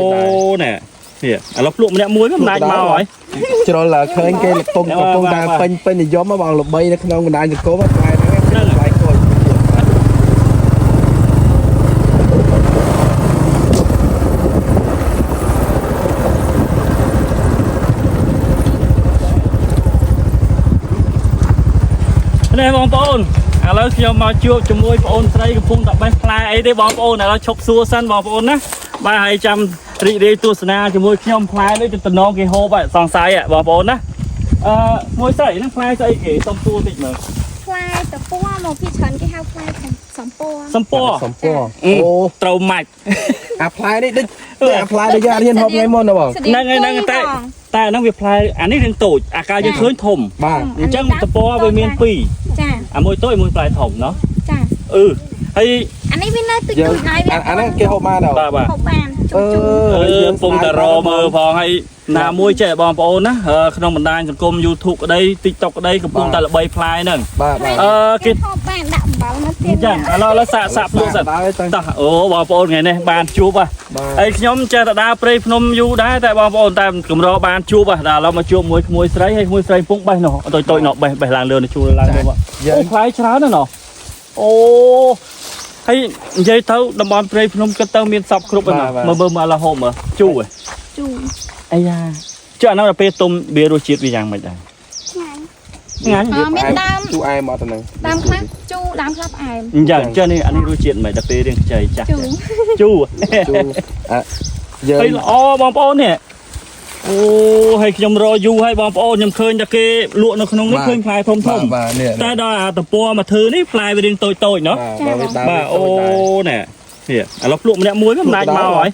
ô nè nè lọc luộc nè muối nó nãy màu rồi cho là khơi cái công ta pin thì gió mà bằng lục bay nó không còn được cố bắt lại nó lại coi nè bong bồnแล้วខ្ញុំមកជួបជាមួយបងអូនស្រីកំពុងតែបេះផ្លែអីទេបងប្អូនឥឡូវឈប់សួរសិនបងប្អូនណាបាទហើយចាំរីករាយទស្សនាជាមួយខ្ញុំផ្លែនេះទៅតំណងគេហូបសង្ស័យបងប្អូនណាមួយស្រីហ្នឹងផ្លែស្អីគេសុំសួរតិចមើលផ្លែតពណ៌មកពីច្រើនគេហៅផ្លែសំពណ៌អូត្រូវម៉ាច់អាផ្លែនេះដូចអាផ្លែដែលយើងហ៊ានហូបថ្ងៃមុនណាបងហ្នឹងតែហ្នឹងវាផ្លែអានេះរឿងតូចអាកាយើងឃើញធំបាទអញ្ចឹងតពណ៌វាមាន2ចាអាមួយតូចមួយផ្លែធំเนาะចាហើយអានេះវានៅទូចហើយអាហ្នឹងគេហូបបានហ៎ហូបបានយើងពងតារមើលផងហើយណាមួយចេះបងប្អូនណាក្នុងបណ្ដាញសង្គម YouTube ក្តី TikTok ក្តីកំពុងតែល្បីផ្លែហ្នឹងបាទគេហូបបានដាក់អំបិលមកទៀតចឹងឥឡូវសាកភ្លក់សិនតោះអូបងប្អូនថ្ងៃនេះបានជួបហើយខ្ញុំចេះតែដើរព្រៃភ្នំយូរដែរតែបងប្អូនតែកម្របានជួបដល់ឥឡូវមកជួបមួយក្មួយស្រីហើយក្មួយស្រីពងបេះនោះតូចនោះបេះឡើងលើជួលឡើងលើអូផ្លែច្រើនណាស់ណោះអូហើយនិយាយទៅតំបន់ព្រៃភ្នំគិតទៅមានសពគ្រប់ហ្នឹងមើលឡោះហូបមើលជូរអាយ៉ាចុះអានោះដល់ពេលទុំវារសជាតិវាយ៉ាងម៉េចដែរឆ្ងាញ់មានដើមជូរអែមមកទៅហ្នឹងដើមខ្លះជូរដើមខ្លះផ្អែមអញ្ចឹងចុះនេះអានេះរសជាតិមិនដល់ពេលរៀងខ្ចីចាស់ជូរយើងល្អបងប្អូននេះអូហើយខ្ញុំរយូរហើយបងប្អូនខ្ញុំឃើញតែគេលក់នៅក្នុងនេះឃើញផ្លែធំតែដល់អាតពណ៌មកធ្វើនេះផ្លែវារៀងតូចណោះបាទអូណែនេះឥឡូវភ្លក់ម្នាក់មួយមិនដាច់មកហើយ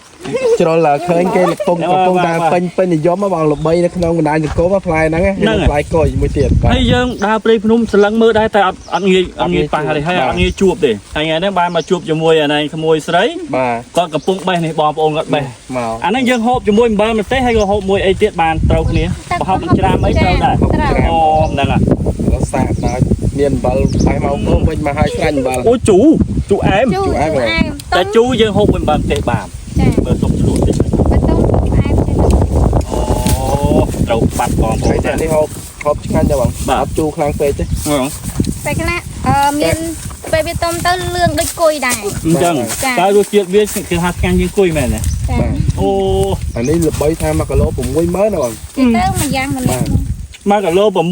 ជ្រុលឃើញគេកំពុងតែពេញនិយមមកបងល្បីនៅក្នុងបណ្ដាញសង្គមផ្លែហ្នឹងផ្លែកុយមួយទៀតហើយយើងដើរព្រៃភ្នំស្លឹងមើលដែរតែអត់ងាយប៉ះទេហើយអត់ងាយជួបទេថ្ងៃនេះបានមកជួបជាមួយអានេះក្មួយស្រីគាត់កំពុងបេះនេះបងប្អូនគាត់បេះមកអាហ្នឹងយើងហូបជាមួយអំបិលម្ទេសហើយក៏ហូបមួយអីទៀតបានត្រូវគ្នាប្រហុកច្រាមអីត្រូវដែរអូហ្នឹងហើយសាកដល់មានអំបិលបេះមកវិញមកឲ្យស្រាញ់អំបិលអូជូអែមតែជូយើងហូបមួយអំបិលម្ទេសបានមើលទុំឆ្លួតតិចបតុងផ្អែមចេះអូត្រូវបាត់បងប្អូនតែនេះហូបឆ្ងាញ់ដែរបងអត់ជូរខ្លាំងពេកទេពេលខ្លះមានពេលវាទុំទៅលឿងដូចគុយដែរអញ្ចឹងតើរសជាតិវាគឺថាឆ្ងាញ់ជាងគុយមែនទេអូអានេះល្បីថា1គីឡូ60000ណាបងទៅមួយយ៉ាងម្នាក់1គីឡូ60000បង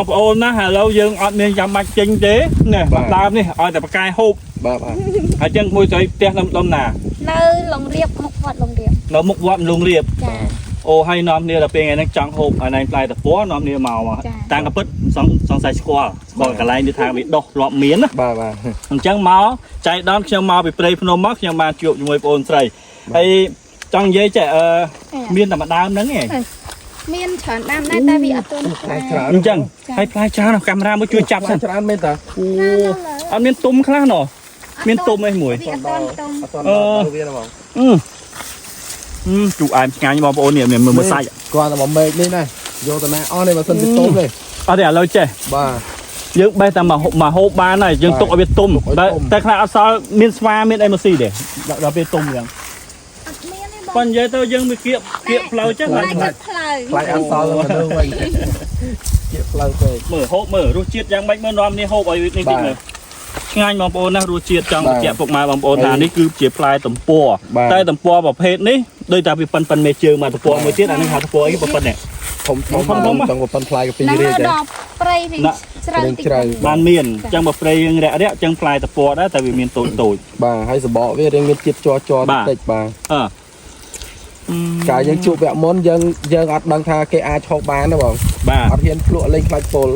ប្អូនណាឥឡូវយើងអត់មានចាំបាច់ចេញទេនេះដើមនេះឲ្យតែប្រកាយហូបបាទហើយចឹងមួយស្រីផ្ទះដំណានៅលងរៀបមុខវត្តលងរៀបនៅមុខវត្តលងរៀបចាអូហើយនាំគ្នាដល់ពេលថ្ងៃហ្នឹងចង់ហូបអានេះផ្លែតពណ៌នាំគ្នាមកតាំងកពិតសង្ស័យស្គាល់កន្លែងនេះថាវាដុះធ្លាប់មានណាបាទអញ្ចឹងមកចៃដន្យខ្ញុំមកពីព្រៃភ្នំមកខ្ញុំបានជួបជាមួយបងអូនស្រីហើយចង់និយាយចេះមានតែម្ដងហ្នឹងឯងមានច្រើនដើមដែរតែវាអត់ទាន់ផ្លែច្រើនអញ្ចឹងហើយផ្លែច្រើនកាមេរ៉ាមកជួយចាប់សិនច្រើនមែនតាអូអត់មានទុំខ្លះណោះមានទុំអីមួយវាអត់ទាន់វាណាបងជូអែមឆ្ងាញ់បងប្អូននេះមើលសាច់គាត់តែមកមេឃនេះណាយកតាណាអស់នេះបើសិនទៅទុំទេអត់ទេឥឡូវចេះបាទយើងបេះតែមកហូបបានហើយយើងទុកឲ្យវាទុំតែខ្លះអត់សល់មានស្វាមានអីមកស៊ីទេដល់ពេលទុំយ៉ាងប៉ុន្តែនិយាយទៅយើងវាគៀកផ្លូវចេះខ្លាចអត់សល់ទៅវិញគៀកផ្លូវពេកមើលហូបមើលរសជាតិយ៉ាងម៉េចមើលនាំនេះហូបឲ្យនេះតិចមើលឆ្ងាញ់បងប្អូនណារសជាតិចង់បញ្ជាក់ពុកម៉ែបងប្អូនថានេះគឺជាផ្លែទំព័រតែទំព័រប្រភេទនេះដូចតែវាប៉ិនមេជើងមកទំព័រមួយទៀតអានេះហៅទំព័រអីប៉ុណ្ណេះធំចង់ប៉ុនផ្លែកាពីរៀងទេដល់ព្រៃវិញជ្រៅបានមានអញ្ចឹងបើព្រៃរៀងរាក់អញ្ចឹងផ្លែទំព័រដែរតែវាមានតូចបាទហើយសបកវារៀងមានជាតិជ័រតិចបាទកាលយើងជួបវគ្គមុនយើងអត់ដឹងថាគេអាចហូបបានទេបងបាទអត់ហ៊ានភ្លក់លេងខ្លាច់ពុល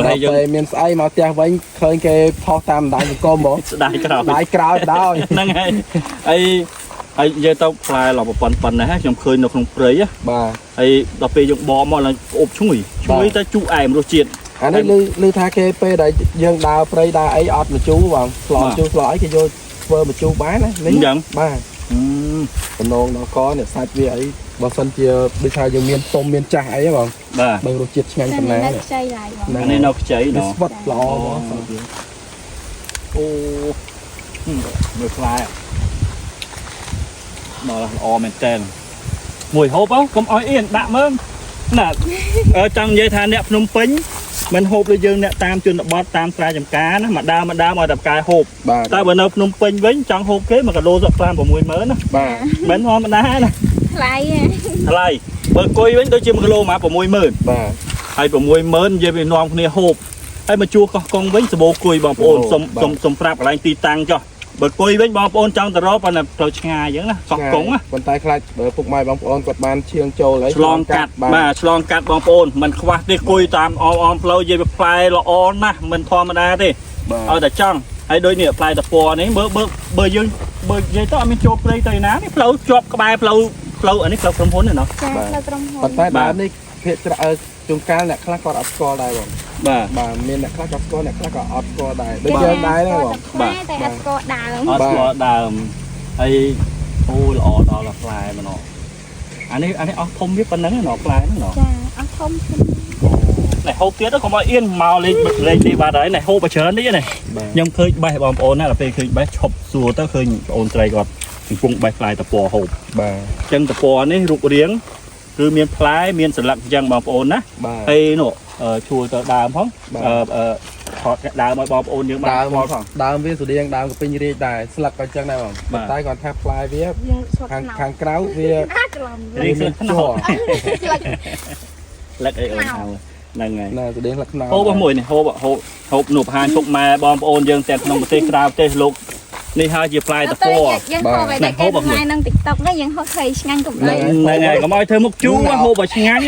ហើយយើងមានស្អីមកផ្ទះវិញឃើញគេផុសតាមបណ្ដាញសង្គមហ្មងស្ដាយក្រោយដល់ហ្នឹងហើយនិយាយទៅផ្លែឡប៉ុណ្ណេះខ្ញុំឃើញនៅក្នុងព្រៃបាទហើយដល់ពេលយើងបកមកឡើងអប់ឈ្ងុយតែជូរអែមរសជាតិអានេះឮថាគេពេលដែលយើងដើរព្រៃដើរអីអត់មជូរបងស្លជូរស្លអីគេយកធ្វើមជូរបានណានេះអញ្ចឹងបាទតំណងដល់កនេះសាច់វាអីបើសិនជាដូចថាយើងមានទុំមានចាស់អីបងបាទបើរសជាតិឆ្ងាញ់ប៉ុណ្ណានេះខ្ចីឡើយបងនេះនៅខ្ចីណ៎ស្វិតល្អបងអូមើលផ្លែ mà o men ten mùi hộp á không ói yên đạm hơn nè ở trong dây than đẹp nông pính mình hộp là dương nè tam chuyên bọt tam tra chấm cá nó mà đa mà đập cài hộp ta bữa nộp nông pính với trong hộp kế mà cả lô dọc tam của mùi mới nó bánh hoa mà đá nè lại bờ cối với tôi chim cái lô mà của mùi mơn hay của mùi mơn dây về non này hộp hay mà chua con với sờ bồ cùi bằng ồn sông prap lại ti tăng cho bờ cối với bong ồn trong tờ rót là tàu ngà giống nè cọc cống á còn tay khai bờ phục mai bong ồn quạt bàn chiêng châu lấy slong cắt bong ồn mình khoa đi cùi tam om lâu dây về play là on nè mình thò mà đa đi ở tại trong hay đôi nịa play tập pò này bờ dương bờ dây tao mình chụp đây tay ná cái flow chụp cái bài flow ở đây flow from hốn này nó còn tay đá đi hiện tại chung cá này khác còn ấp co đây rồi bà miền này khác ấp co này khác còn ấp co đây bây giờ đây đấy rồi bà ấp co đàm hay ôi là là fly mà nó anh ấy không biết phân nắng nó fly nó không này hộp tiết đó có mọi yên màu lên đi bà đấy này hộp ở chớn đấy này nhưng khơi bay bom ôn này là về khơi bay chọc xùa tới khơi ôn trai còn cùng bay fly tập bò hộp chân tập bò này rụng riếngคือเมียนพลายเมียนสลักยังบอมโอนนะไอ้หนูชัวร์ดาวพ้องถอดดาวมาบอมโอนยังมาดาววิสุทธิ์ยังดาวกับเป็นยีรีได้สลักกันจังได้บ้างใต้ก่อนแทบพลายเวียทางเกล้าเวียรีบชั่วลักไอ้เอิญเอานั่งไงน่าจะเด้งลักนาโฮบะมวยเนี่ยโฮบหนุบหานพวกมาบอมโอนยังแต่ขนมเตะกราวเตะลูกนี่ฮะจีปลายตะโพยังโฮไปแต่แกนายนั่งติ๊กต็อกได้ยังโฮเคยงานกับเลยไงก็มอยเธอมุกจูว่าโฮบะงาน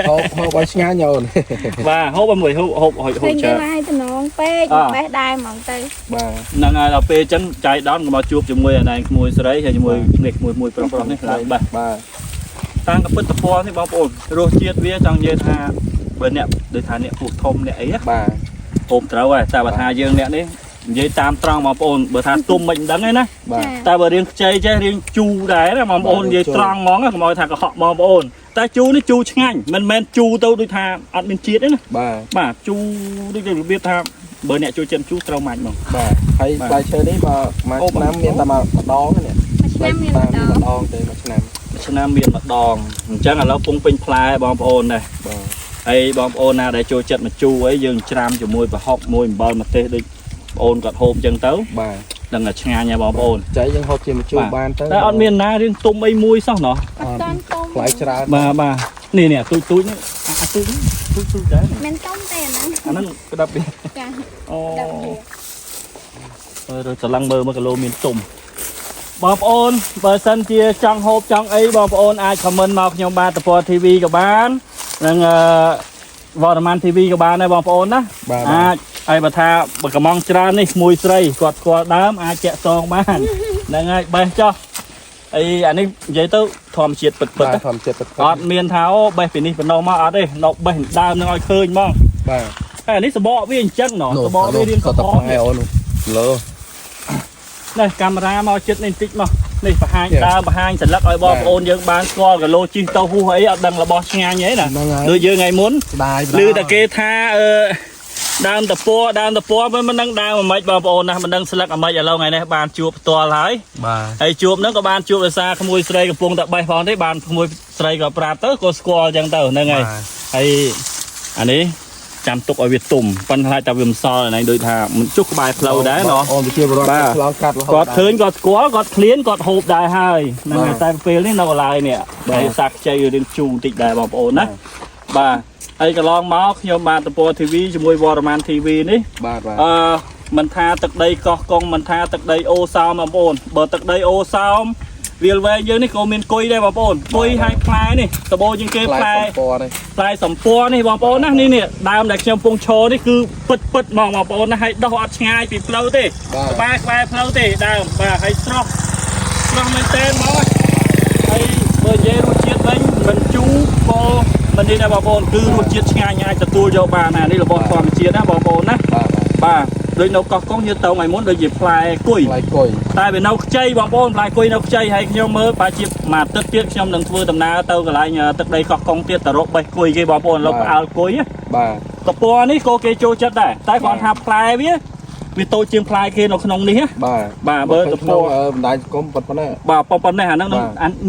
โฮบะงานโยนว่าโฮบะมวยโฮเจอไม้ตัวน้องเป้แม่ได้มองเตยนั่งไงเราเป้จังใจดอนก็มาจูบจมวยอะไรมวยสไลด์ใช่มวยเด็กมวยปลอมๆนี่หลายแบบตั้งกับปืนตะโพนี่บอมโอนโรเจียดเวียจังเยธาเบอร์เนี่ยโดยทานเนี่ยผูกทมเนี่ยไอ้โอมเต้าไว้แต่บัตรยืงเนี่ยนี่dây tam trăng mà ôn bữa thà tôm mình đắng ấy nè ta bữa riêng chơi riêng chu đấy là mà ôn dây trăng món á mọi thà họ mà ôn ta chu nó chu nhanh mình men chu tao đôi thà ăn bên chiết đấy nè bà chu đi được biết thà bữa nè chu chân chu trâu mạnh mà hay bài chơi đấy mà nam miền ta mà đón cái này đón để mà nam miền mà đòn chắc là nó cũng pin play bom ôn này ai bom ôn nào để chu chân mà chu ấy dừng tram cho môi và hộp môi bờ mà tê đi ôn cọt hộp chân tấu đừng là nga nhà bom ôn cháy chân hộp chìm chua ban tới ở miền na riêng tôm ấy muối sao nó phải chả bà nè tôi đấy men tôm tiền anh nó cái đập đi rồi sẽ lăng mơ mà cái lô miền tùng bom ôn bờ sân chia trong hộp trong ấy bom ôn ai comment mọc nhau ba tập TV của bạn rằng vợ man TV của bạn này bom ôn đó ai bà tha bà cầm mong trà này mùi sấy quạt đám ai chẹt son bán là ngay bay cho ai anh ấy giấy tớ thòm chiết bật ọt miền tháo bay phải đi phải nấu mà ọt đi nấu bay đam nó khơi mong anh ấy sẽ bỏ với chân nó sẽ bỏ với điên có này camera mau chết lên tích mà này phải hai sẵn lắc ở bom ôn dương bán con cái lô chi tàu hu ấy đang là bò ngang như thế nè đôi giờ ngày muốn lư ta kê tha đam tập po với mình đang mà mấy bom ôn nè mình đang select ở mấy giờ lâu ngày này bàn chuột to lái hay chuột nó có bàn chuột ở xa không mùi sấy cái vùng tập bay phong đấy bàn mùi sấy cái prap tới có score chẳng tờ này ngày hay anh ấy chăm tục ở Việt Tùng phân hai tập viêm so này đôi thà một chút bài flow đấy nó gọt khơi gọt clean gọt hộp đài hai này tay phê lên nó lại nè đây sạc chơi đến chu tịch đài bom ôn đấy bà ai cái lon máu khi mà tập TV cho môi Waterman TV đấy mình tha tật đây con mình tha tật đây ô sao mà ôn bờ tật đây ô sao việc về dưới này cô mình coi đây bom ôn coi hai fly này tập bô những cái fly sầm po này bom ôn nè nè đam đặt trong phong trò đấy cứ bật mong bom ôn hay đo ngay bị flow thế ba flow thế đam và hay strong mình tên máu hay bờ dưới nó chết bánh mình chú po mình đi này bom ôn cứ nó chết ngay từ tua cho bà này đây là bom còn chết á bom ôn á bà đôi nó có như tàu mày muốn đôi dịp fly cùi tại vì nấu chay bom ôn fly cùi nấu chay hay nhau mơ bà chịp mà tất tiếc trong đằng thưa tầm na tàu cái lại nhờ tất đây có con tiết tờ rốt bay cùi cái bom ôn nó ao cùi á tập po này cô kê trôi chất đây tại còn hạp fly biết វាតូចជាងផ្លែគេនៅក្នុងនេះណា បាទបើទៅពោបណ្ដាញសង្គមប៉ុណ្ណឹងបាទប៉ុណ្ណេះអាហ្នឹង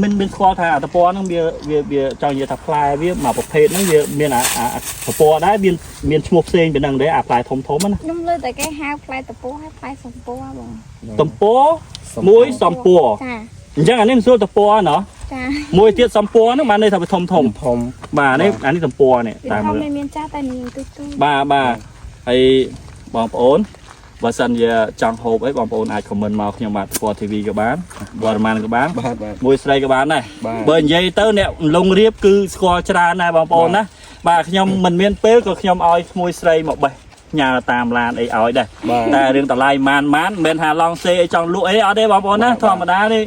មិនស្គាល់ថាតពណ៌ហ្នឹងវាចង់និយាយថាផ្លែវាមួយប្រភេទហ្នឹងវាមានតពណ៌ដែរមានឈ្មោះផ្សេងពីហ្នឹងដែរអាផ្លែធំណាខ្ញុំលើតែគេហៅផ្លែតពោហើយផ្លែសំពោបងតំពោមួយសំពោចាអញ្ចឹងអានេះសួរតពណ៌ណោះចាមួយទៀតសំពោហ្នឹងបានន័យថាវាធំបាទនេះអានេះតំពោនេះតែមើលមានចាស់តែមានទូបាទហើយបងប្អូនបើសិនជាចង់ហូបអីបងប្អូនអាចខមមិនមកខ្ញុំបាទពណ៌ TV ក៏បានវត្តមានក៏បានមួយស្រីក៏បានដែរបើនិយាយទៅអ្នកលងរៀបគឺស្គាល់ច្រើនដែរបងប្អូនណាបាទខ្ញុំមិនមានពេលក៏ខ្ញុំឲ្យឈ្មោះស្រីមកបេះញ៉ាតាមឡានអីឲ្យដែរតែរឿងតម្លៃម៉ានមិនមែនថាឡងសេអីចង់លក់អីអត់ទេបងប្អូនណាធម្មតានេះ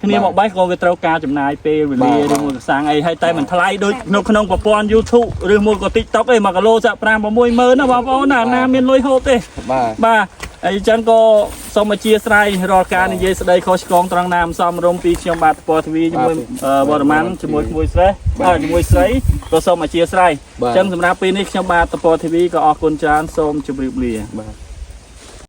គ្នាមកបេះក៏វាត្រូវការចំណាយពេលវេលាឬមួយកសាំងអីហើយតែមិនថ្លៃដូចនៅក្នុងប្រព័ន្ធ YouTube ឬមួយក៏ TikTok អី1គីឡូចាក់5 60000ណាបងប្អូនណាមានលុយហូបទេបាទហើយចឹងក៏សូមអធិស្ឋានរាល់ការនិយាយស្ដីខុសឆ្គងត្រង់ណាមិនសមរម្យពីខ្ញុំបាទពណ៌ TV ជាមួយវត្តមានជាមួយស្រីជាមួយស្រីក៏សូមអធិស្ឋានចឹងសម្រាប់ពេលនេះខ្ញុំបាទពណ៌ TV ក៏អរគុណច្រើនសូមជម្រាបលាបាទ